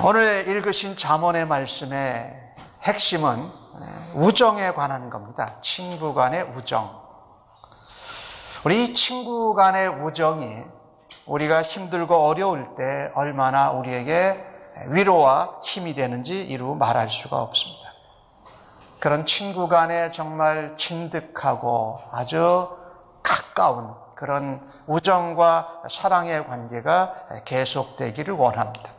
오늘 읽으신 잠언의 말씀의 핵심은 우정에 관한 겁니다. 친구 간의 우정. 우리 친구 간의 우정이 우리가 힘들고 어려울 때 얼마나 우리에게 위로와 힘이 되는지 이루 말할 수가 없습니다. 그런 친구 간에 정말 진득하고 아주 가까운 그런 우정과 사랑의 관계가 계속되기를 원합니다.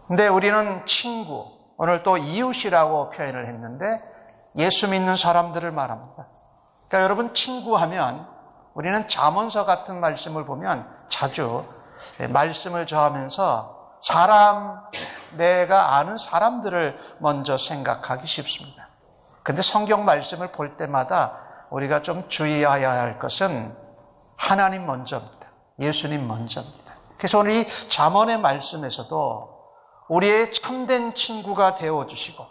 근데 우리는 친구, 오늘 또 이웃이라고 표현을 했는데 예수 믿는 사람들을 말합니다. 그러니까 여러분, 친구하면 우리는 잠언서 같은 말씀을 보면 자주 말씀을 저하면서 내가 아는 사람들을 먼저 생각하기 쉽습니다. 근데 성경 말씀을 볼 때마다 우리가 좀 주의해야 할 것은 하나님 먼저입니다. 예수님 먼저입니다. 그래서 오늘 이 잠언의 말씀에서도 우리의 참된 친구가 되어주시고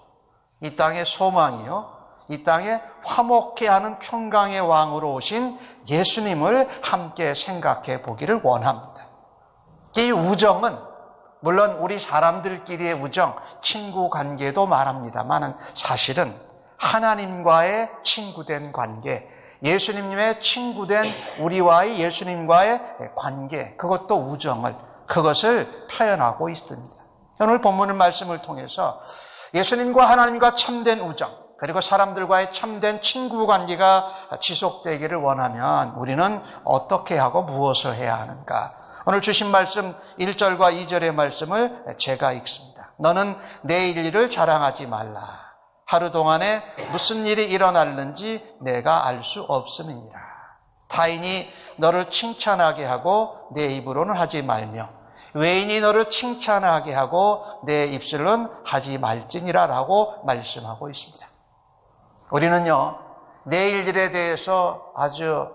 이 땅의 소망이요, 이 땅에 화목해 하는 평강의 왕으로 오신 예수님을 함께 생각해 보기를 원합니다. 이 우정은 물론 우리 사람들끼리의 우정, 친구 관계도 말합니다만 사실은 하나님과의 친구된 관계, 예수님의 친구된 우리와의 예수님과의 관계, 그것도 그것을 표현하고 있습니다. 오늘 본문의 말씀을 통해서 예수님과 하나님과 참된 우정, 그리고 사람들과의 참된 친구 관계가 지속되기를 원하면 우리는 어떻게 하고 무엇을 해야 하는가? 오늘 주신 말씀 1절과 2절의 말씀을 제가 읽습니다. 너는 내일 일을 자랑하지 말라. 하루 동안에 무슨 일이 일어날는지 내가 알 수 없음이니라. 타인이 너를 칭찬하게 하고 내 입으로는 하지 말며 외인이 너를 칭찬하게 하고 내 입술로는 하지 말지니라 라고 말씀하고 있습니다. 우리는요, 내일 일에 대해서 아주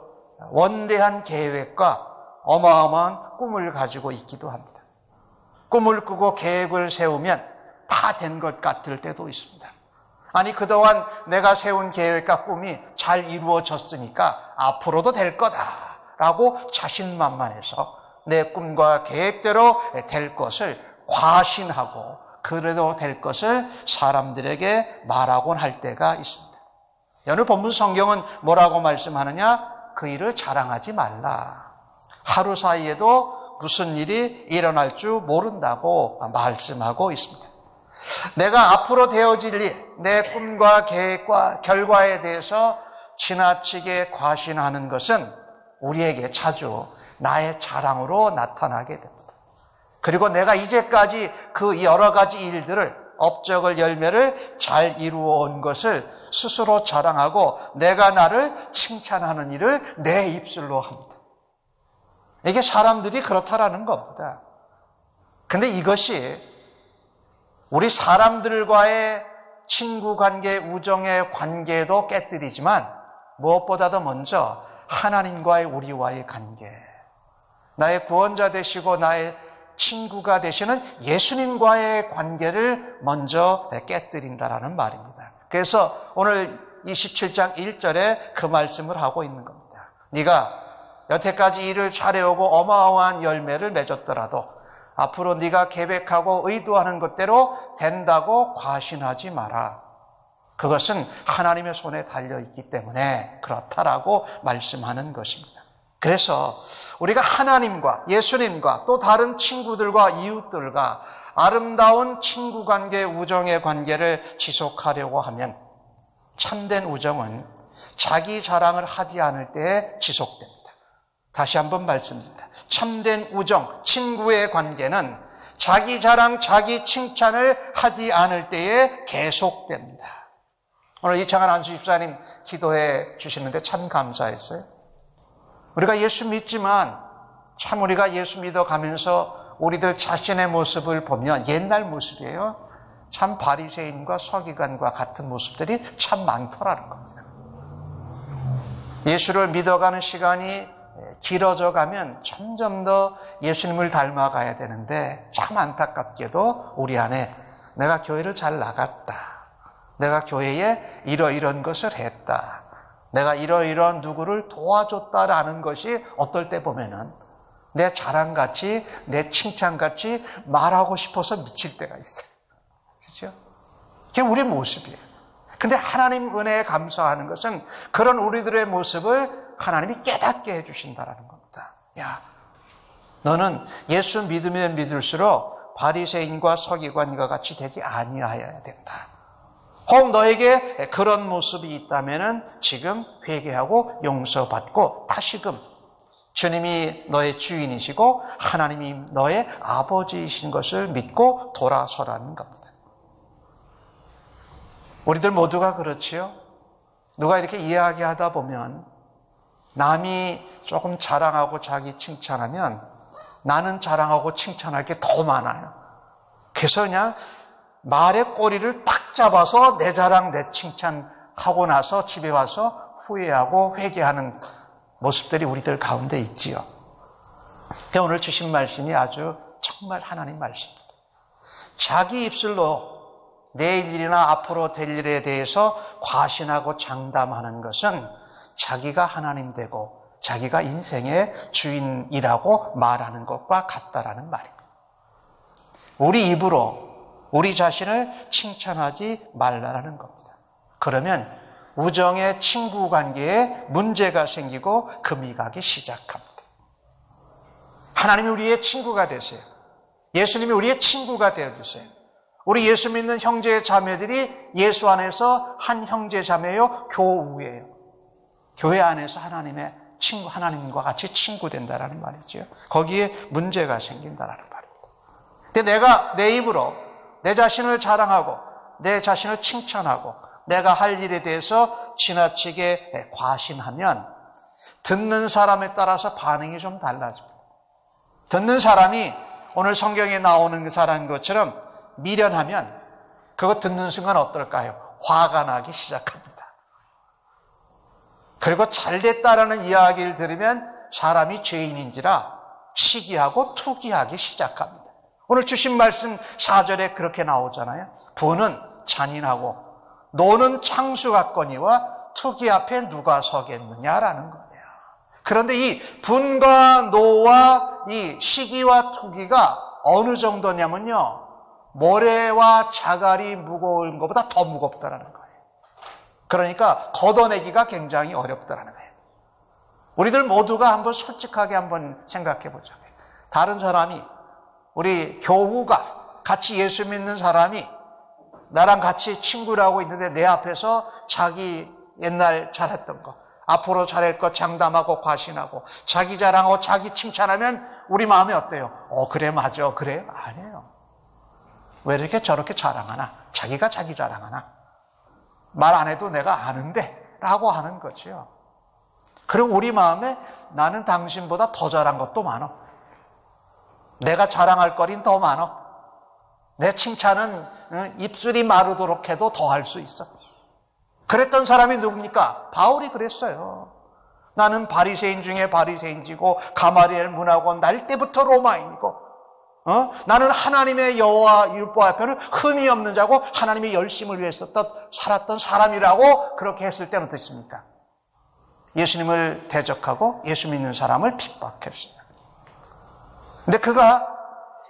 원대한 계획과 어마어마한 꿈을 가지고 있기도 합니다. 꿈을 꾸고 계획을 세우면 다 된 것 같을 때도 있습니다. 아니, 그동안 내가 세운 계획과 꿈이 잘 이루어졌으니까 앞으로도 될 거다라고 자신만만해서 내 꿈과 계획대로 될 것을 과신하고 그래도 될 것을 사람들에게 말하곤 할 때가 있습니다. 오늘 본문 성경은 뭐라고 말씀하느냐? 그 일을 자랑하지 말라. 하루 사이에도 무슨 일이 일어날 줄 모른다고 말씀하고 있습니다. 내가 앞으로 되어질 일, 내 꿈과 계획과 결과에 대해서 지나치게 과신하는 것은 우리에게 자주 나의 자랑으로 나타나게 됩니다. 그리고 내가 이제까지 그 여러 가지 일들을, 업적을, 열매를 잘 이루어 온 것을 스스로 자랑하고 내가 나를 칭찬하는 일을 내 입술로 합니다. 이게 사람들이 그렇다라는 겁니다. 근데 이것이 우리 사람들과의 친구 관계, 우정의 관계도 깨뜨리지만 무엇보다도 먼저 하나님과의 우리와의 관계, 나의 구원자 되시고 나의 친구가 되시는 예수님과의 관계를 먼저 깨뜨린다라는 말입니다. 그래서 오늘 27장 1절에 그 말씀을 하고 있는 겁니다. 네가 여태까지 일을 잘해오고 어마어마한 열매를 맺었더라도 앞으로 네가 계획하고 의도하는 것대로 된다고 과신하지 마라. 그것은 하나님의 손에 달려있기 때문에 그렇다라고 말씀하는 것입니다. 그래서 우리가 하나님과 예수님과 또 다른 친구들과 이웃들과 아름다운 친구 관계, 우정의 관계를 지속하려고 하면 참된 우정은 자기 자랑을 하지 않을 때에 지속됩니다. 다시 한번 말씀드립니다. 참된 우정, 친구의 관계는 자기 자랑, 자기 칭찬을 하지 않을 때에 계속됩니다. 오늘 이창한 안수 집사님 기도해 주시는데 참 감사했어요. 우리가 예수 믿지만 참 우리가 예수 믿어가면서 우리들 자신의 모습을 보면 옛날 모습이에요. 참 바리새인과 서기관과 같은 모습들이 참 많더라는 겁니다. 예수를 믿어가는 시간이 길어져 가면 점점 더 예수님을 닮아가야 되는데 참 안타깝게도 우리 안에 내가 교회를 잘 나갔다. 내가 교회에 이러이런 것을 했다. 내가 이러이러한 누구를 도와줬다라는 것이 어떨 때 보면은 내 자랑같이, 내 칭찬같이 말하고 싶어서 미칠 때가 있어요. 그렇죠? 그게 우리의 모습이에요. 근데 하나님 은혜에 감사하는 것은 그런 우리들의 모습을 하나님이 깨닫게 해주신다라는 겁니다. 야, 너는 예수 믿으면 믿을수록 바리새인과 서기관과 같이 되지 아니하여야 된다. 혹 너에게 그런 모습이 있다면은 지금 회개하고 용서받고 다시금 주님이 너의 주인이시고 하나님이 너의 아버지이신 것을 믿고 돌아서라는 겁니다. 우리들 모두가 그렇지요. 누가 이렇게 이야기하다 보면 남이 조금 자랑하고 자기 칭찬하면 나는 자랑하고 칭찬할 게 더 많아요. 그래서 그냥 말의 꼬리를 딱 잡아서 내 자랑, 내 칭찬하고 나서 집에 와서 후회하고 회개하는 모습들이 우리들 가운데 있지요. 오늘 주신 말씀이 아주 정말 하나님 말씀입니다. 자기 입술로 내일 일이나 앞으로 될 일에 대해서 과신하고 장담하는 것은 자기가 하나님 되고 자기가 인생의 주인이라고 말하는 것과 같다라는 말입니다. 우리 입으로 우리 자신을 칭찬하지 말라라는 겁니다. 그러면 우정의 친구 관계에 문제가 생기고 금이 가기 시작합니다. 하나님이 우리의 친구가 되세요. 예수님이 우리의 친구가 되어주세요. 우리 예수 믿는 형제 자매들이 예수 안에서 한 형제 자매요, 교우예요. 교회 안에서 하나님의 친구, 하나님과 같이 친구 된다라는 말이죠. 거기에 문제가 생긴다라는 말입니다. 근데 내가 내 입으로 내 자신을 자랑하고 내 자신을 칭찬하고 내가 할 일에 대해서 지나치게 과신하면 듣는 사람에 따라서 반응이 좀 달라집니다. 듣는 사람이 오늘 성경에 나오는 그 사람인 것처럼 미련하면 그거 듣는 순간 어떨까요? 화가 나기 시작합니다. 그리고 잘됐다라는 이야기를 들으면 사람이 죄인인지라 시기하고 투기하기 시작합니다. 오늘 주신 말씀 4절에 그렇게 나오잖아요. 부는 잔인하고 노는 창수 같거니와 투기 앞에 누가 서겠느냐라는 거예요. 그런데 이 분과 노와 이 시기와 투기가 어느 정도냐면요, 모래와 자갈이 무거운 것보다 더 무겁다라는 거예요. 그러니까 걷어내기가 굉장히 어렵다라는 거예요. 우리들 모두가 한번 솔직하게 한번 생각해 보자고요. 다른 사람이, 우리 교우가 같이 예수 믿는 사람이 나랑 같이 친구라고 있는데 내 앞에서 자기 옛날 잘했던 거, 앞으로 잘할 것 장담하고 과신하고 자기 자랑하고 자기 칭찬하면 우리 마음이 어때요? 그래, 맞아, 그래? 아니에요. 왜 이렇게 저렇게 자랑하나? 자기가 자기 자랑하나? 말 안 해도 내가 아는데 라고 하는 거죠. 그리고 우리 마음에 나는 당신보다 더 잘한 것도 많아. 내가 자랑할 거리는 더 많아. 내 칭찬은 입술이 마르도록 해도 더 할 수 있어. 그랬던 사람이 누굽니까? 바울이 그랬어요. 나는 바리새인 중에 바리새인이고 가마리엘 문화원 날 때부터 로마인이고 나는 하나님의 여호와 율법 앞에는 흠이 없는 자고 하나님의 열심을 위해서 살았던 사람이라고 그렇게 했을 때는 어떻습니까? 예수님을 대적하고 예수 믿는 사람을 핍박했어요. 근데 그가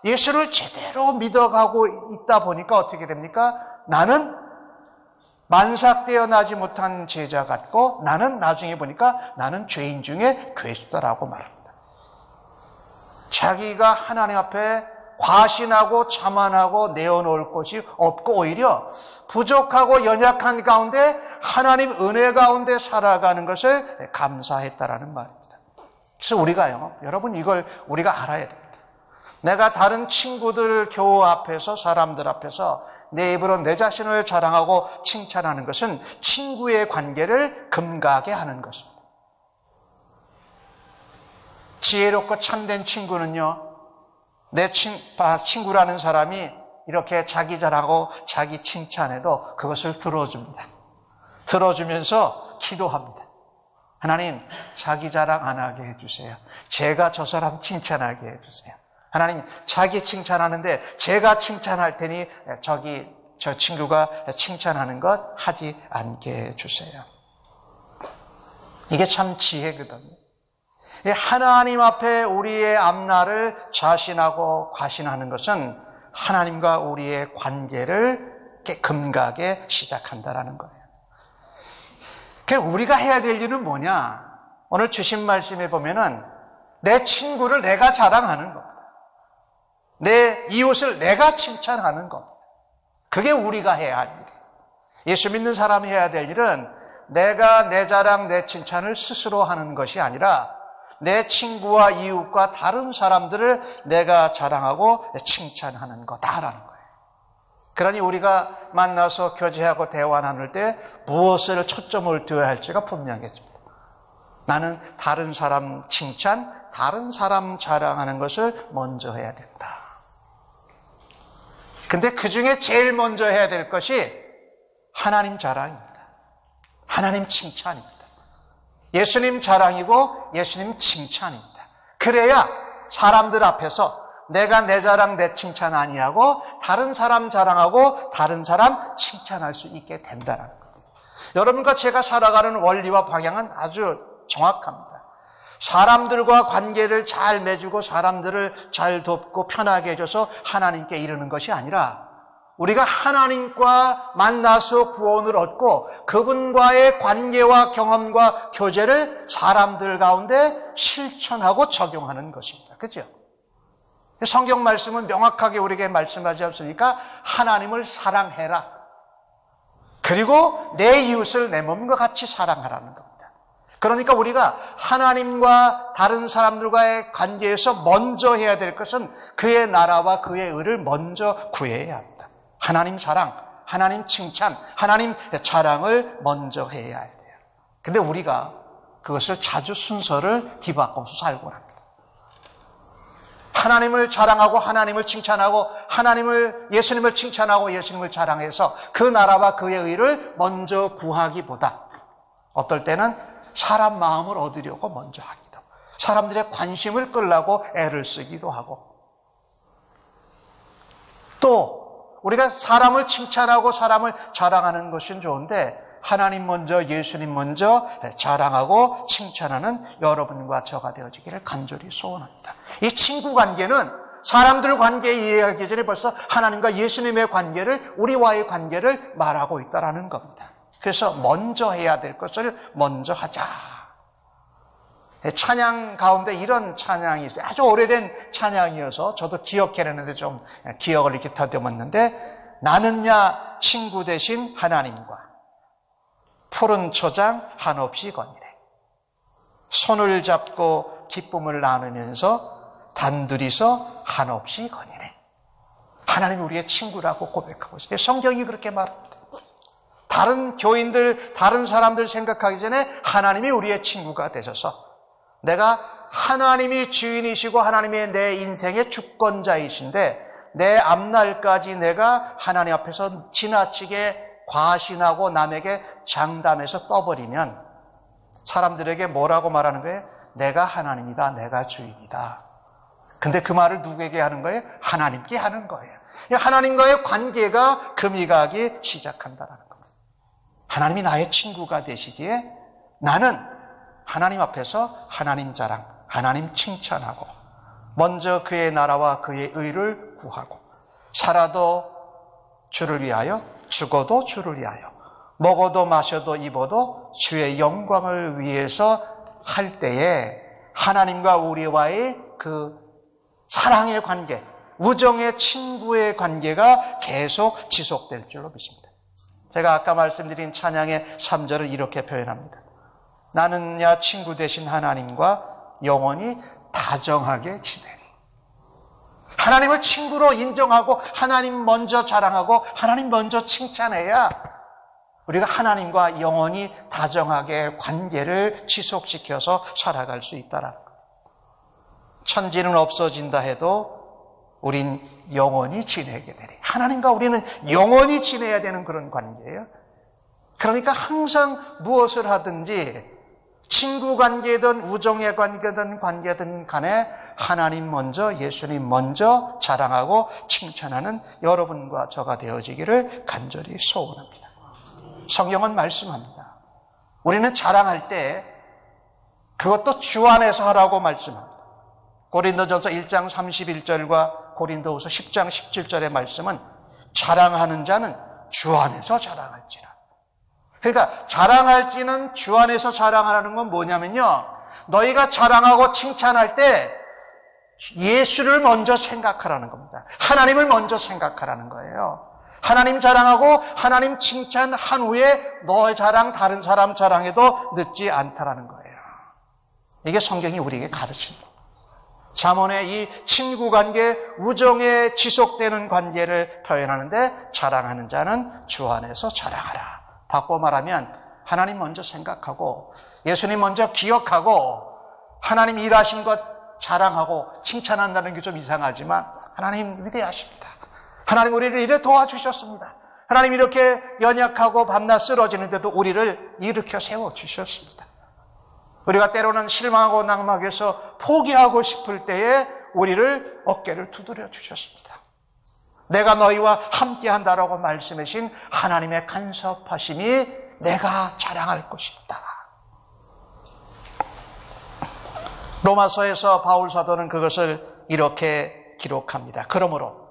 예수를 제대로 믿어가고 있다 보니까 어떻게 됩니까? 나는 만삭되어 나지 못한 제자 같고 나는 나중에 보니까 나는 죄인 중에 괴수다라고 말합니다. 자기가 하나님 앞에 과신하고 자만하고 내어놓을 곳이 없고 오히려 부족하고 연약한 가운데 하나님 은혜 가운데 살아가는 것을 감사했다라는 말입니다. 그래서 우리가요, 여러분 이걸 우리가 알아야 됩니다. 내가 다른 친구들 교우 앞에서 사람들 앞에서 내 입으로 내 자신을 자랑하고 칭찬하는 것은 친구의 관계를 금가게 하는 것입니다. 지혜롭고 참된 친구는요, 내 친구라는 사람이 이렇게 자기 자랑하고 자기 칭찬해도 그것을 들어줍니다. 들어주면서 기도합니다. 하나님, 자기 자랑 안 하게 해주세요. 제가 저 사람 칭찬하게 해주세요. 하나님 자기 칭찬하는데 제가 칭찬할 테니 저 친구가 칭찬하는 것 하지 않게 해주세요. 이게 참 지혜거든요. 하나님 앞에 우리의 앞날을 자신하고 과신하는 것은 하나님과 우리의 관계를 금가게 시작한다라는 거예요. 그럼 우리가 해야 될 일은 뭐냐? 오늘 주신 말씀에 보면은 내 친구를 내가 자랑하는 겁니다. 내 이웃을 내가 칭찬하는 겁니다. 그게 우리가 해야 할 일이에요. 예수 믿는 사람이 해야 될 일은 내가 내 자랑, 내 칭찬을 스스로 하는 것이 아니라 내 친구와 이웃과 다른 사람들을 내가 자랑하고 칭찬하는 거다라는 거예요. 그러니 우리가 만나서 교제하고 대화 나눌 때 무엇을 초점을 두어야 할지가 분명해집니다. 나는 다른 사람 칭찬, 다른 사람 자랑하는 것을 먼저 해야 된다. 근데 그 중에 제일 먼저 해야 될 것이 하나님 자랑입니다. 하나님 칭찬입니다. 예수님 자랑이고 예수님 칭찬입니다. 그래야 사람들 앞에서 내가 내 자랑 내 칭찬 아니하고 다른 사람 자랑하고 다른 사람 칭찬할 수 있게 된다는 겁니다. 여러분과 제가 살아가는 원리와 방향은 아주 정확합니다. 사람들과 관계를 잘 맺고 사람들을 잘 돕고 편하게 해줘서 하나님께 이르는 것이 아니라 우리가 하나님과 만나서 구원을 얻고 그분과의 관계와 경험과 교제를 사람들 가운데 실천하고 적용하는 것입니다. 그렇죠? 성경 말씀은 명확하게 우리에게 말씀하지 않습니까? 하나님을 사랑해라. 그리고 내 이웃을 내 몸과 같이 사랑하라는 겁니다. 그러니까 우리가 하나님과 다른 사람들과의 관계에서 먼저 해야 될 것은 그의 나라와 그의 의를 먼저 구해야 합니다. 하나님 사랑, 하나님 칭찬, 하나님 자랑을 먼저 해야 돼요. 근데 우리가 그것을 자주 순서를 뒤바꿔서 살고 합니다. 하나님을 자랑하고 하나님을 칭찬하고 예수님을 칭찬하고 예수님을 자랑해서 그 나라와 그의 의를 먼저 구하기보다 어떨 때는 사람 마음을 얻으려고 먼저 하기도 하고 사람들의 관심을 끌려고 애를 쓰기도 하고 또 우리가 사람을 칭찬하고 사람을 자랑하는 것은 좋은데 하나님 먼저 예수님 먼저 자랑하고 칭찬하는 여러분과 저가 되어지기를 간절히 소원합니다. 이 친구 관계는 사람들 관계 이해하기 전에 벌써 하나님과 예수님의 관계를 우리와의 관계를 말하고 있다는 겁니다. 그래서 먼저 해야 될 것을 먼저 하자. 찬양 가운데 이런 찬양이 있어요. 아주 오래된 찬양이어서 저도 기억해내는데 좀 기억을 이렇게 더듬었는데 나는야 친구 대신 하나님과 푸른 초장 한없이 거니래. 손을 잡고 기쁨을 나누면서 단둘이서 한없이 거니래. 하나님이 우리의 친구라고 고백하고 있어요. 성경이 그렇게 말합니다. 다른 교인들, 다른 사람들 생각하기 전에 하나님이 우리의 친구가 되셔서 내가 하나님이 주인이시고 하나님이 내 인생의 주권자이신데 내 앞날까지 내가 하나님 앞에서 지나치게 과신하고 남에게 장담해서 떠버리면 사람들에게 뭐라고 말하는 거예요? 내가 하나님이다, 내가 주인이다. 근데 그 말을 누구에게 하는 거예요? 하나님께 하는 거예요. 하나님과의 관계가 금이 가기 시작한다는 겁니다. 하나님이 나의 친구가 되시기에 나는 하나님 앞에서 하나님 자랑, 하나님 칭찬하고 먼저 그의 나라와 그의 의를 구하고 살아도 주를 위하여 죽어도 주를 위하여 먹어도 마셔도 입어도 주의 영광을 위해서 할 때에 하나님과 우리와의 그 사랑의 관계, 우정의 친구의 관계가 계속 지속될 줄로 믿습니다. 제가 아까 말씀드린 찬양의 3절을 이렇게 표현합니다. 나는야 친구 되신 하나님과 영원히 다정하게 지내리. 하나님을 친구로 인정하고 하나님 먼저 자랑하고 하나님 먼저 칭찬해야 우리가 하나님과 영원히 다정하게 관계를 지속시켜서 살아갈 수 있다는 것. 천지는 없어진다 해도 우린 영원히 지내게 되리. 하나님과 우리는 영원히 지내야 되는 그런 관계예요. 그러니까 항상 무엇을 하든지 친구 관계든 우정의 관계든 간에 하나님 먼저, 예수님 먼저 자랑하고 칭찬하는 여러분과 저가 되어지기를 간절히 소원합니다. 성경은 말씀합니다. 우리는 자랑할 때 그것도 주 안에서 하라고 말씀합니다. 고린도전서 1장 31절과 고린도후서 10장 17절의 말씀은 자랑하는 자는 주 안에서 자랑할지라. 그러니까 자랑할지는 주 안에서 자랑하라는 건 뭐냐면요, 너희가 자랑하고 칭찬할 때 예수를 먼저 생각하라는 겁니다. 하나님을 먼저 생각하라는 거예요. 하나님 자랑하고 하나님 칭찬한 후에 너의 자랑, 다른 사람 자랑해도 늦지 않다라는 거예요. 이게 성경이 우리에게 가르치는 거예요. 잠언의 이 친구관계, 우정에 지속되는 관계를 표현하는데 자랑하는 자는 주 안에서 자랑하라. 바꿔 말하면 하나님 먼저 생각하고 예수님 먼저 기억하고 하나님 일하신 것 자랑하고 칭찬한다는 게 좀 이상하지만 하나님 위대하십니다. 하나님 우리를 이래 도와주셨습니다. 하나님 이렇게 연약하고 밤낮 쓰러지는데도 우리를 일으켜 세워주셨습니다. 우리가 때로는 실망하고 낙망해서 포기하고 싶을 때에 우리를 어깨를 두드려 주셨습니다. 내가 너희와 함께한다라고 말씀하신 하나님의 간섭하심이 내가 자랑할 것입니다. 로마서에서 바울 사도는 그것을 이렇게 기록합니다. 그러므로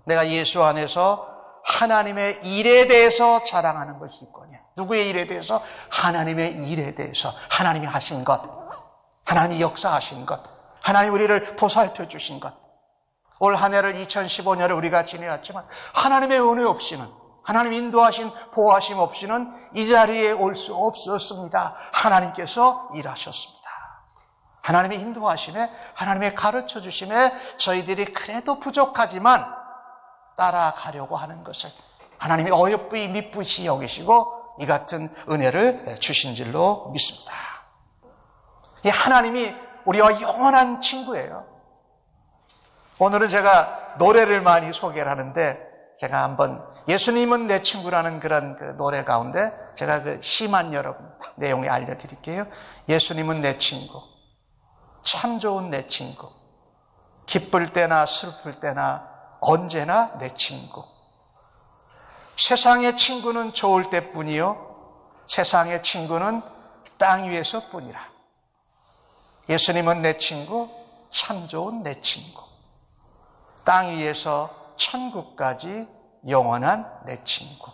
내가 예수 안에서 하나님의 일에 대해서 자랑하는 것이 있거냐. 누구의 일에 대해서? 하나님의 일에 대해서. 하나님이 하신 것, 하나님이 역사하신 것, 하나님 우리를 보살펴 주신 것. 올 한 해를 2015년을 우리가 지내왔지만 하나님의 은혜 없이는, 하나님 인도하신 보호하심 없이는 이 자리에 올 수 없었습니다. 하나님께서 일하셨습니다. 하나님의 인도하심에, 하나님의 가르쳐 주심에 저희들이 그래도 부족하지만 따라가려고 하는 것을 하나님이 어여쁘이 미쁘시 여기시고 이 같은 은혜를 주신 줄로 믿습니다. 이 하나님이 우리와 영원한 친구예요. 오늘은 제가 노래를 많이 소개를 하는데 제가 한번 예수님은 내 친구라는 그런 그 노래 가운데 제가 그 시만 여러분 내용을 알려드릴게요. 예수님은 내 친구, 참 좋은 내 친구, 기쁠 때나 슬플 때나 언제나 내 친구. 세상의 친구는 좋을 때뿐이요, 세상의 친구는 땅 위에서 뿐이라. 예수님은 내 친구, 참 좋은 내 친구. 땅 위에서 천국까지 영원한 내 친구.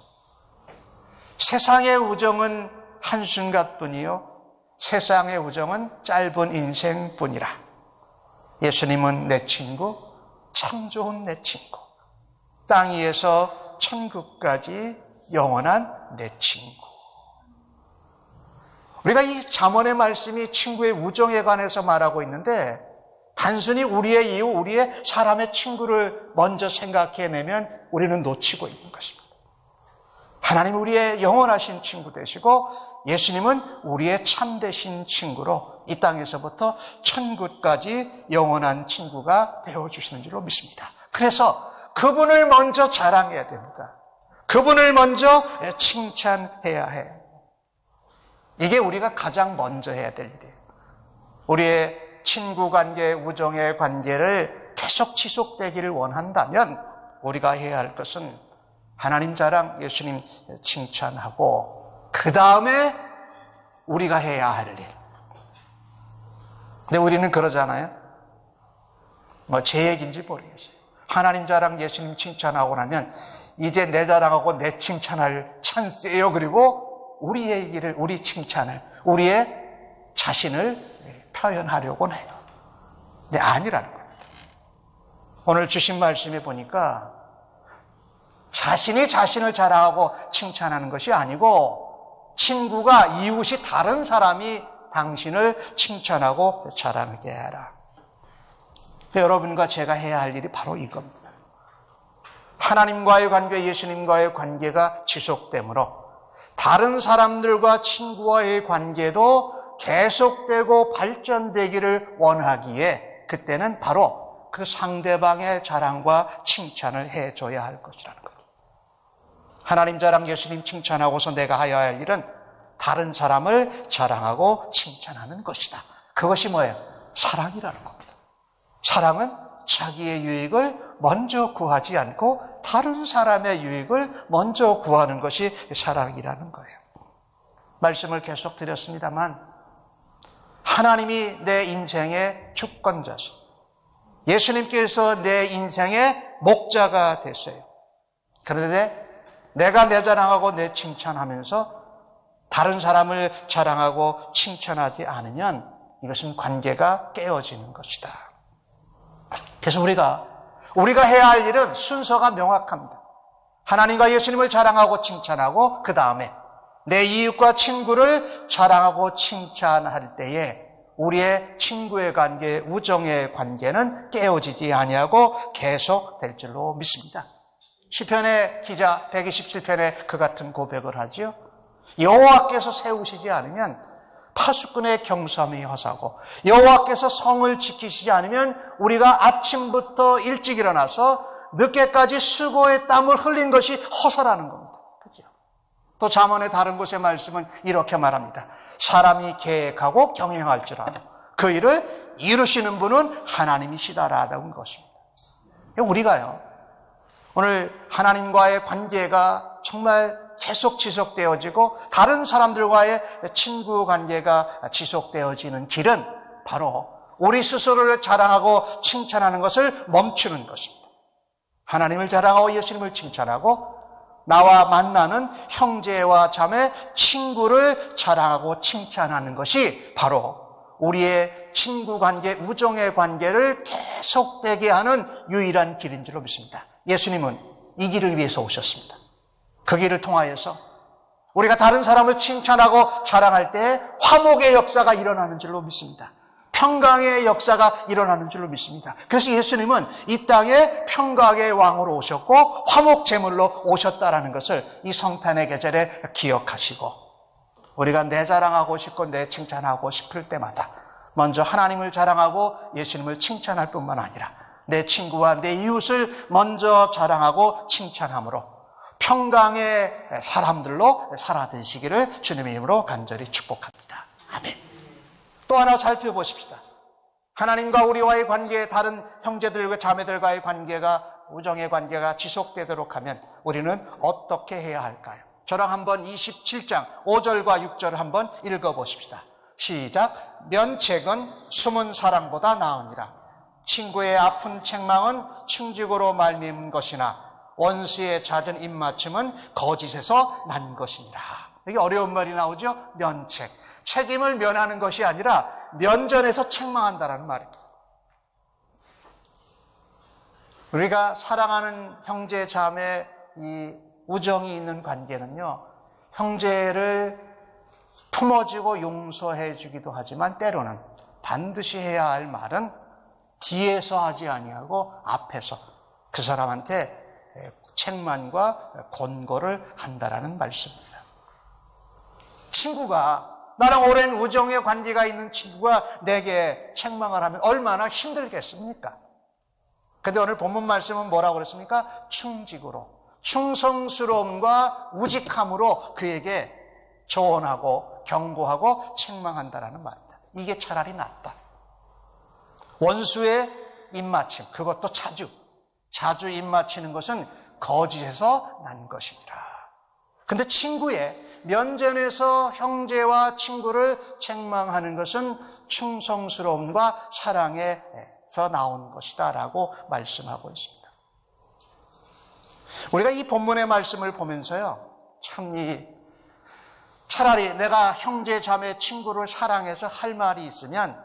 세상의 우정은 한순간뿐이요, 세상의 우정은 짧은 인생뿐이라. 예수님은 내 친구, 참 좋은 내 친구. 땅 위에서 천국까지 영원한 내 친구. 우리가 이 잠언의 말씀이 친구의 우정에 관해서 말하고 있는데 단순히 우리의 이웃, 우리의 사람의 친구를 먼저 생각해내면 우리는 놓치고 있는 것입니다. 하나님 우리의 영원하신 친구 되시고 예수님은 우리의 참되신 친구로 이 땅에서부터 천국까지 영원한 친구가 되어주시는 줄로 믿습니다. 그래서 그분을 먼저 자랑해야 됩니다. 그분을 먼저 칭찬해야 해요. 이게 우리가 가장 먼저 해야 될 일이에요. 우리의 친구 관계, 우정의 관계를 계속 지속되기를 원한다면 우리가 해야 할 것은 하나님 자랑, 예수님 칭찬하고 그 다음에 우리가 해야 할 일. 근데 우리는 그러잖아요. 제 얘기인지 모르겠어요. 하나님 자랑, 예수님 칭찬하고 나면 이제 내 자랑하고 내 칭찬할 찬스예요. 그리고 우리의 일을, 우리 칭찬을, 우리의 자신을 표현하려고 해요. 근데 아니라는 겁니다. 오늘 주신 말씀에 보니까 자신이 자신을 자랑하고 칭찬하는 것이 아니고 친구가, 이웃이, 다른 사람이 당신을 칭찬하고 자랑하게 하라. 여러분과 제가 해야 할 일이 바로 이겁니다. 하나님과의 관계, 예수님과의 관계가 지속되므로 다른 사람들과 친구와의 관계도 계속되고 발전되기를 원하기에 그때는 바로 그 상대방의 자랑과 칭찬을 해줘야 할 것이라는 거죠. 하나님 자랑, 예수님 칭찬하고서 내가 해야 할 일은 다른 사람을 자랑하고 칭찬하는 것이다. 그것이 뭐예요? 사랑이라는 겁니다. 사랑은 자기의 유익을 먼저 구하지 않고 다른 사람의 유익을 먼저 구하는 것이 사랑이라는 거예요. 말씀을 계속 드렸습니다만 하나님이 내 인생의 주권자시, 예수님께서 내 인생의 목자가 되세요. 그런데 내가 내 자랑하고 내 칭찬하면서 다른 사람을 자랑하고 칭찬하지 않으면 이것은 관계가 깨어지는 것이다. 그래서 우리가 해야 할 일은 순서가 명확합니다. 하나님과 예수님을 자랑하고 칭찬하고 그 다음에 내 이웃과 친구를 자랑하고 칭찬할 때에 우리의 친구의 관계, 우정의 관계는 깨어지지 아니하고 계속될 줄로 믿습니다. 시편의 기자 127편에 그 같은 고백을 하지요. 여호와께서 세우시지 않으면 파수꾼의 경삼이 허사고 여호와께서 성을 지키시지 않으면 우리가 아침부터 일찍 일어나서 늦게까지 수고의 땀을 흘린 것이 허사라는 겁니다. 그렇죠? 또 잠언의 다른 곳의 말씀은 이렇게 말합니다. 사람이 계획하고 경영할지라도 그 일을 이루시는 분은 하나님이시다라는 것입니다. 우리가요, 오늘 하나님과의 관계가 정말 계속 지속되어지고 다른 사람들과의 친구 관계가 지속되어지는 길은 바로 우리 스스로를 자랑하고 칭찬하는 것을 멈추는 것입니다. 하나님을 자랑하고 예수님을 칭찬하고 나와 만나는 형제와 자매, 친구를 자랑하고 칭찬하는 것이 바로 우리의 친구 관계, 우정의 관계를 계속되게 하는 유일한 길인 줄로 믿습니다. 예수님은 이 길을 위해서 오셨습니다. 그 길을 통하여서 우리가 다른 사람을 칭찬하고 자랑할 때 화목의 역사가 일어나는 줄로 믿습니다. 평강의 역사가 일어나는 줄로 믿습니다. 그래서 예수님은 이 땅에 평강의 왕으로 오셨고 화목 제물로 오셨다라는 것을 이 성탄의 계절에 기억하시고 우리가 내 자랑하고 싶고 내 칭찬하고 싶을 때마다 먼저 하나님을 자랑하고 예수님을 칭찬할 뿐만 아니라 내 친구와 내 이웃을 먼저 자랑하고 칭찬함으로 평강의 사람들로 살아드시기를 주님의 이름으로 간절히 축복합니다. 아멘. 또 하나 살펴보십시다. 하나님과 우리와의 관계, 다른 형제들과 자매들과의 관계가, 우정의 관계가 지속되도록 하면 우리는 어떻게 해야 할까요? 저랑 한번 27장 5절과 6절을 한번 읽어보십시다. 시작. 면책은 숨은 사랑보다 나으니라. 친구의 아픈 책망은 충직으로 말미암은 것이나 원수의 잦은 입맞춤은 거짓에서 난 것이니라. 여기 어려운 말이 나오죠? 면책. 책임을 면하는 것이 아니라 면전에서 책망한다라는 말입니다. 우리가 사랑하는 형제, 자매, 이 우정이 있는 관계는요, 형제를 품어주고 용서해 주기도 하지만 때로는 반드시 해야 할 말은 뒤에서 하지 아니하고 앞에서 그 사람한테 책망과 권고를 한다라는 말씀입니다. 친구가, 나랑 오랜 우정의 관계가 있는 친구가 내게 책망을 하면 얼마나 힘들겠습니까? 근데 오늘 본문 말씀은 뭐라고 그랬습니까? 충직으로, 충성스러움과 우직함으로 그에게 조언하고 경고하고 책망한다라는 말입니다. 이게 차라리 낫다. 원수의 입맞춤, 그것도 자주 입맞히는 것은 거짓에서 난 것이니라. 근데 친구의 면전에서 형제와 친구를 책망하는 것은 충성스러움과 사랑에서 나온 것이다 라고 말씀하고 있습니다. 우리가 이 본문의 말씀을 보면서요, 참 차라리 내가 형제, 자매, 친구를 사랑해서 할 말이 있으면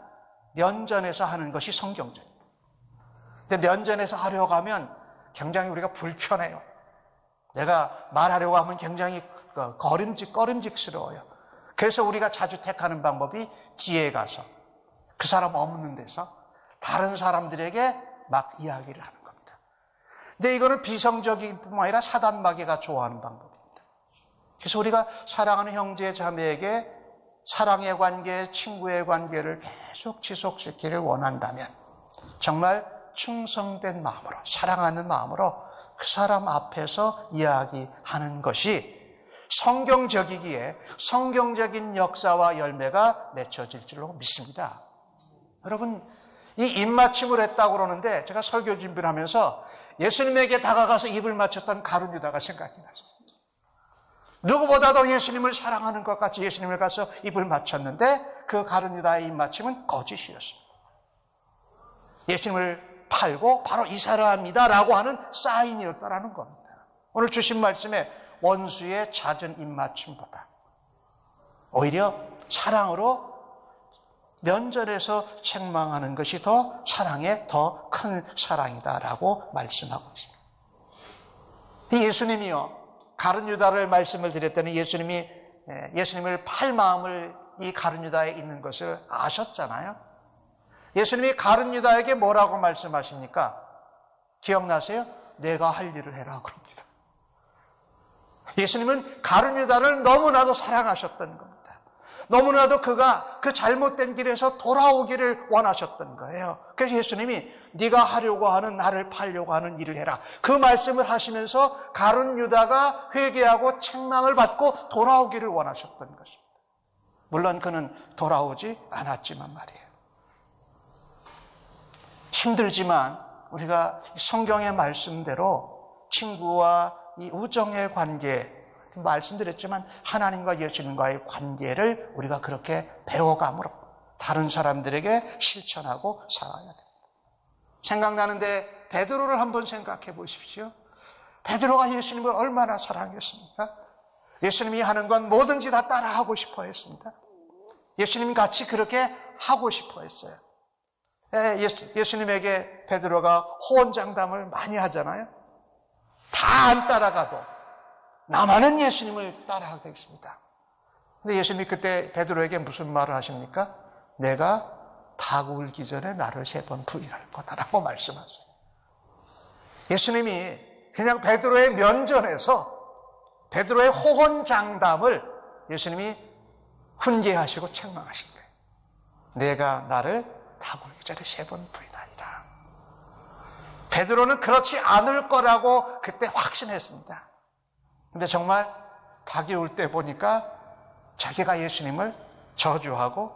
면전에서 하는 것이 성경적입니다. 근데 면전에서 하려고 하면 굉장히 우리가 불편해요. 내가 말하려고 하면 굉장히 꺼림직스러워요. 그래서 우리가 자주 택하는 방법이 뒤에 가서 그 사람 없는 데서 다른 사람들에게 막 이야기를 하는 겁니다. 근데 이거는 비성적인 뿐만 아니라 사단마귀가 좋아하는 방법입니다. 그래서 우리가 사랑하는 형제, 자매에게 사랑의 관계, 친구의 관계를 계속 지속시키기를 원한다면 정말 충성된 마음으로, 사랑하는 마음으로 그 사람 앞에서 이야기하는 것이 성경적이기에 성경적인 역사와 열매가 맺혀질 줄로 믿습니다. 여러분, 이 입맞춤을 했다고 그러는데 제가 설교 준비를 하면서 예수님에게 다가가서 입을 맞췄던 가룟 유다가 생각이 나서 누구보다도 예수님을 사랑하는 것 같이 예수님을 가서 입을 맞췄는데 그 가룟 유다의 입맞춤은 거짓이었습니다. 예수님을 팔고 바로 이 사람이다라고 하는 사인이었다라는 겁니다. 오늘 주신 말씀에 원수의 잦은 입맞춤보다 오히려 사랑으로 면전에서 책망하는 것이 더 사랑의 더 큰 사랑이다라고 말씀하고 있습니다. 이 예수님이요, 가룟 유다를 말씀을 드렸더니 예수님을 팔 마음을 이 가룟 유다에 있는 것을 아셨잖아요. 예수님이 가룟 유다에게 뭐라고 말씀하십니까? 기억나세요? 내가 할 일을 해라 그럽니다. 예수님은 가룟 유다를 너무나도 사랑하셨던 겁니다. 너무나도 그가 그 잘못된 길에서 돌아오기를 원하셨던 거예요. 그래서 예수님이 네가 하려고 하는, 나를 팔려고 하는 일을 해라, 그 말씀을 하시면서 가룟 유다가 회개하고 책망을 받고 돌아오기를 원하셨던 것입니다. 물론 그는 돌아오지 않았지만 말이에요. 힘들지만 우리가 성경의 말씀대로 친구와 이 우정의 관계, 말씀드렸지만 하나님과 예수님과의 관계를 우리가 그렇게 배워감으로 다른 사람들에게 실천하고 살아야 됩니다. 생각나는데 베드로를 한번 생각해 보십시오. 베드로가 예수님을 얼마나 사랑했습니까? 예수님이 하는 건 뭐든지 다 따라하고 싶어 했습니다. 예수님 같이 그렇게 하고 싶어 했어요. 예수님에게 베드로가 호언장담을 많이 하잖아요. 다 안 따라가도 나만은 예수님을 따라가겠습니다. 근데 예수님이 그때 베드로에게 무슨 말을 하십니까? 내가 닭 울기 전에 나를 3번 부인할 거다라고 말씀하세요. 예수님이 그냥 베드로의 면전에서 베드로의 호언장담을 예수님이 훈계하시고 책망하신대. 내가 나를 닭 울기 전에 3번 부인하리라. 베드로는 그렇지 않을 거라고 그때 확신했습니다. 근데 정말 닭이 울 때 보니까 자기가 예수님을 저주하고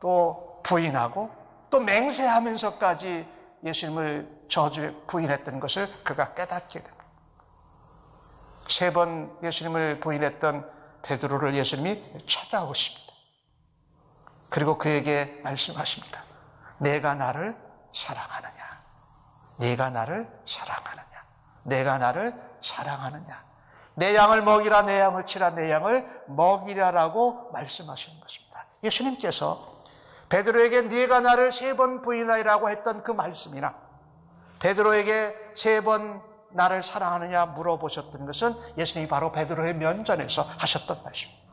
또 부인하고 또 맹세하면서까지 예수님을 부인했던 것을 그가 깨닫게 됩니다. 3번 예수님을 부인했던 베드로를 예수님이 찾아오십니다. 그리고 그에게 말씀하십니다. 내가 나를 사랑하느냐? 네가 나를 사랑하느냐? 내가 나를 사랑하느냐? 내 양을 먹이라, 내 양을 치라, 내 양을 먹이라라고 말씀하시는 것입니다. 예수님께서 베드로에게 네가 나를 3번 부인하리라고 했던 그 말씀이나 베드로에게 3번 나를 사랑하느냐 물어보셨던 것은 예수님이 바로 베드로의 면전에서 하셨던 말씀입니다.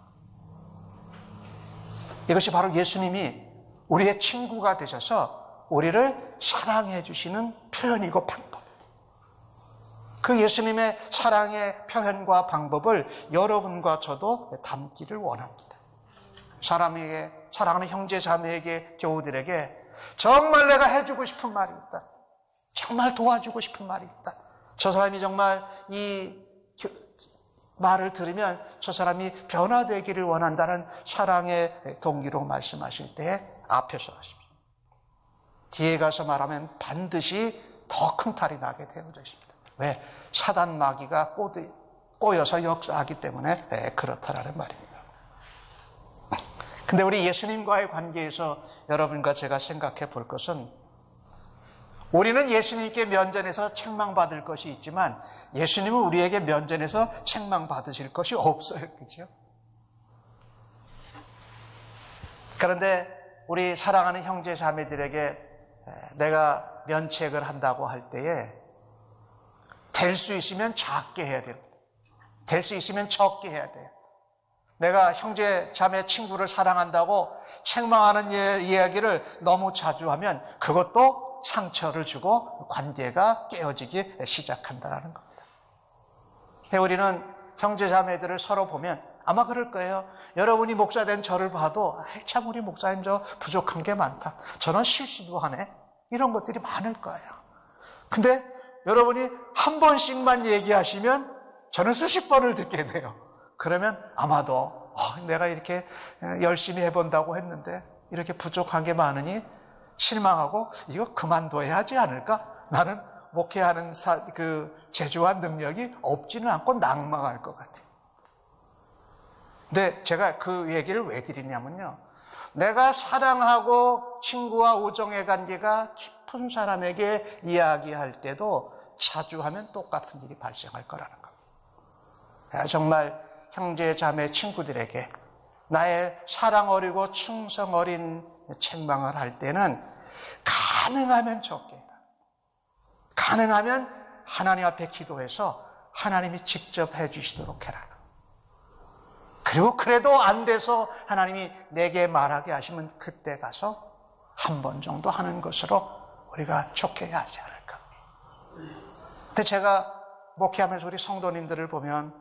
이것이 바로 예수님이 우리의 친구가 되셔서 우리를 사랑해 주시는 표현이고 방법. 그 예수님의 사랑의 표현과 방법을 여러분과 저도 담기를 원합니다. 사랑하는 형제 자매에게, 교우들에게 정말 내가 해주고 싶은 말이 있다. 정말 도와주고 싶은 말이 있다. 저 사람이 정말 이 말을 들으면 저 사람이 변화되기를 원한다는 사랑의 동기로 말씀하실 때 앞에서 하십시오. 뒤에 가서 말하면 반드시 더 큰 탈이 나게 되어져 있습니다. 왜? 사단 마귀가 꼬여서 역사하기 때문에 그렇다라는 말입니다. 근데 우리 예수님과의 관계에서 여러분과 제가 생각해 볼 것은 우리는 예수님께 면전에서 책망받을 것이 있지만 예수님은 우리에게 면전에서 책망받으실 것이 없어요. 그렇죠? 그런데 우리 사랑하는 형제 자매들에게 내가 면책을 한다고 할 때에 될 수 있으면 작게 해야 돼요. 될 수 있으면 적게 해야 돼요. 내가 형제 자매 친구를 사랑한다고 책망하는 이야기를 너무 자주 하면 그것도 상처를 주고 관계가 깨어지기 시작한다는 겁니다. 우리는 형제 자매들을 서로 보면 아마 그럴 거예요. 여러분이 목사 된 저를 봐도 참 우리 목사님 저 부족한 게 많다. 저는 실수도 하네. 이런 것들이 많을 거예요. 근데 여러분이 한 번씩만 얘기하시면 저는 수십 번을 듣게 돼요. 그러면 아마도 내가 이렇게 열심히 해본다고 했는데 이렇게 부족한 게 많으니 실망하고 이거 그만둬야 하지 않을까? 나는 목회하는 재주와 능력이 없지는 않고 낙망할 것 같아요. 근데 제가 그 얘기를 왜 드리냐면요, 내가 사랑하고 친구와 우정의 관계가 깊은 사람에게 이야기할 때도 자주 하면 똑같은 일이 발생할 거라는 겁니다. 정말 형제, 자매, 친구들에게 나의 사랑 어리고 충성 어린 책망을 할 때는 가능하면 적게, 가능하면 하나님 앞에 기도해서 하나님이 직접 해주시도록 해라. 그리고 그래도 안 돼서 하나님이 내게 말하게 하시면 그때 가서 한 번 정도 하는 것으로 우리가 족해야 하지 않을까. 근데 제가 목회하면서 우리 성도님들을 보면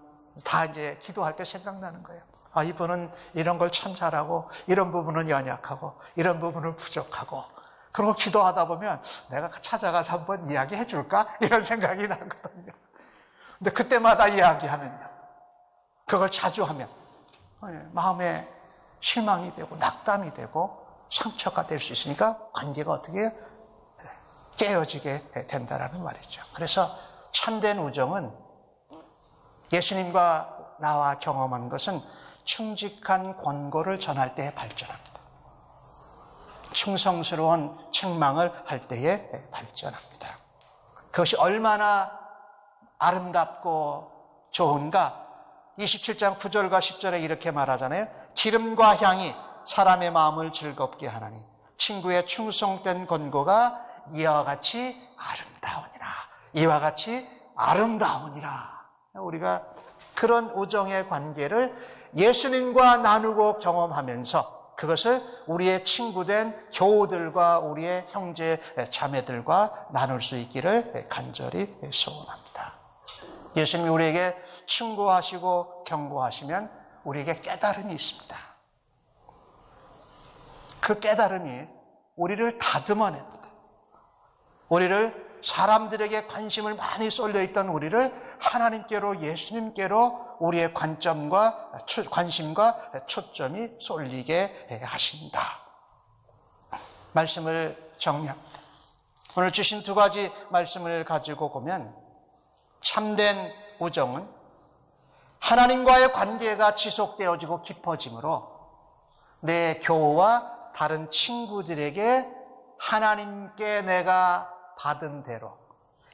다 이제 기도할 때 생각나는 거예요. 아, 이분은 이런 걸 참 잘하고, 이런 부분은 연약하고, 이런 부분은 부족하고. 그리고 기도하다 보면 내가 찾아가서 한번 이야기해 줄까? 이런 생각이 나거든요. 근데 그때마다 이야기하면요, 그걸 자주 하면 마음에 실망이 되고 낙담이 되고 상처가 될 수 있으니까 관계가 어떻게 깨어지게 된다라는 말이죠. 그래서 참된 우정은 예수님과 나와 경험한 것은 충직한 권고를 전할 때에 발전합니다. 충성스러운 책망을 할 때에 발전합니다. 그것이 얼마나 아름답고 좋은가. 27장 9절과 10절에 이렇게 말하잖아요. 기름과 향이 사람의 마음을 즐겁게 하나니 친구의 충성된 권고가 이와 같이 아름다우니라. 이와 같이 아름다우니라. 우리가 그런 우정의 관계를 예수님과 나누고 경험하면서 그것을 우리의 친구된 교우들과 우리의 형제 자매들과 나눌 수 있기를 간절히 소원합니다. 예수님이 우리에게 충고하시고 경고하시면 우리에게 깨달음이 있습니다. 그 깨달음이 우리를 다듬어냅니다. 우리를, 사람들에게 관심을 많이 쏠려있던 우리를 하나님께로, 예수님께로 우리의 관심과 초점이 쏠리게 하신다. 말씀을 정리합니다. 오늘 주신 두 가지 말씀을 가지고 보면 참된 우정은 하나님과의 관계가 지속되어지고 깊어지므로 내 교우와 다른 친구들에게 하나님께 내가 받은 대로,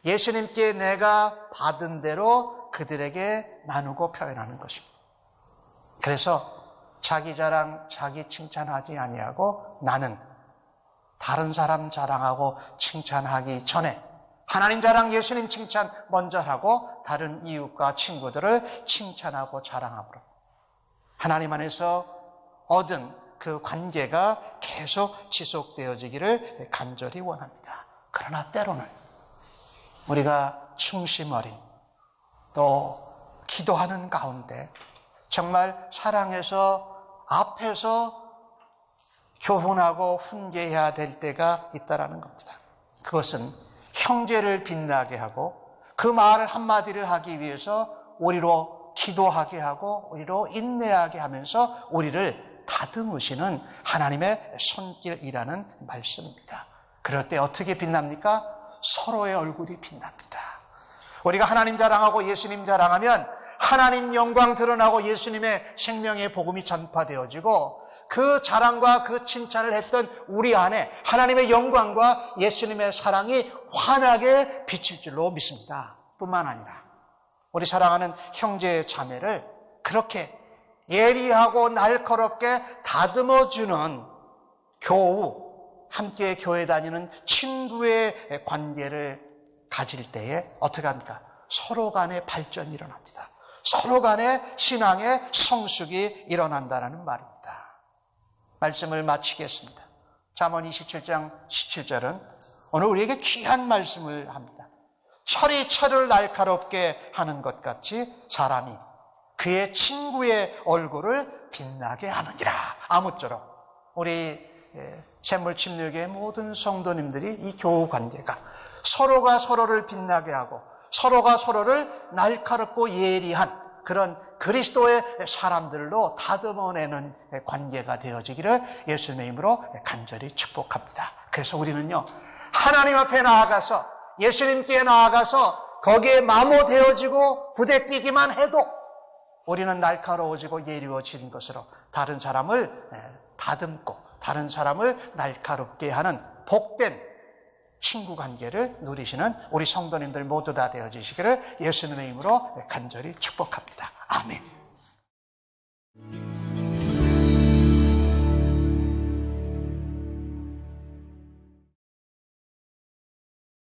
예수님께 내가 받은 대로 그들에게 나누고 표현하는 것입니다. 그래서 자기 자랑, 자기 칭찬하지 아니하고 나는 다른 사람 자랑하고 칭찬하기 전에 하나님 자랑, 예수님 칭찬 먼저 하고 다른 이웃과 친구들을 칭찬하고 자랑함으로 하나님 안에서 얻은 그 관계가 계속 지속되어지기를 간절히 원합니다. 그러나 때로는 우리가 충심 어린, 또 기도하는 가운데 정말 사랑해서 앞에서 교훈하고 훈계해야 될 때가 있다라는 겁니다. 그것은 형제를 빛나게 하고 그 말 한마디를 하기 위해서 우리로 기도하게 하고 우리로 인내하게 하면서 우리를 다듬으시는 하나님의 손길이라는 말씀입니다. 그럴 때 어떻게 빛납니까? 서로의 얼굴이 빛납니다. 우리가 하나님 자랑하고 예수님 자랑하면 하나님 영광 드러나고 예수님의 생명의 복음이 전파되어지고 그 자랑과 그 칭찬을 했던 우리 안에 하나님의 영광과 예수님의 사랑이 환하게 비칠 줄로 믿습니다. 뿐만 아니라 우리 사랑하는 형제 자매를 그렇게 예리하고 날카롭게 다듬어주는 교우, 함께 교회 다니는 친구의 관계를 가질 때에 어떻게 합니까? 서로 간의 발전이 일어납니다. 서로 간의 신앙의 성숙이 일어난다는 말입니다. 말씀을 마치겠습니다. 잠언 27장 17절은 오늘 우리에게 귀한 말씀을 합니다. 철이 철을 날카롭게 하는 것 같이 사람이 그의 친구의 얼굴을 빛나게 하느니라. 아무쪼록 우리 샘물침례교회 모든 성도님들이 이 교우 관계가 서로가 서로를 빛나게 하고 서로가 서로를 날카롭고 예리한 그런 그리스도의 사람들로 다듬어내는 관계가 되어지기를 예수님의 이름으로 간절히 축복합니다. 그래서 우리는요, 하나님 앞에 나아가서, 예수님께 나아가서 거기에 마모되어지고 부대뛰기만 해도 우리는 날카로워지고 예리워지는 것으로 다른 사람을 다듬고 다른 사람을 날카롭게 하는 복된 친구 관계를 누리시는 우리 성도님들 모두 다 되어주시기를 예수님의 이름으로 간절히 축복합니다. 아멘.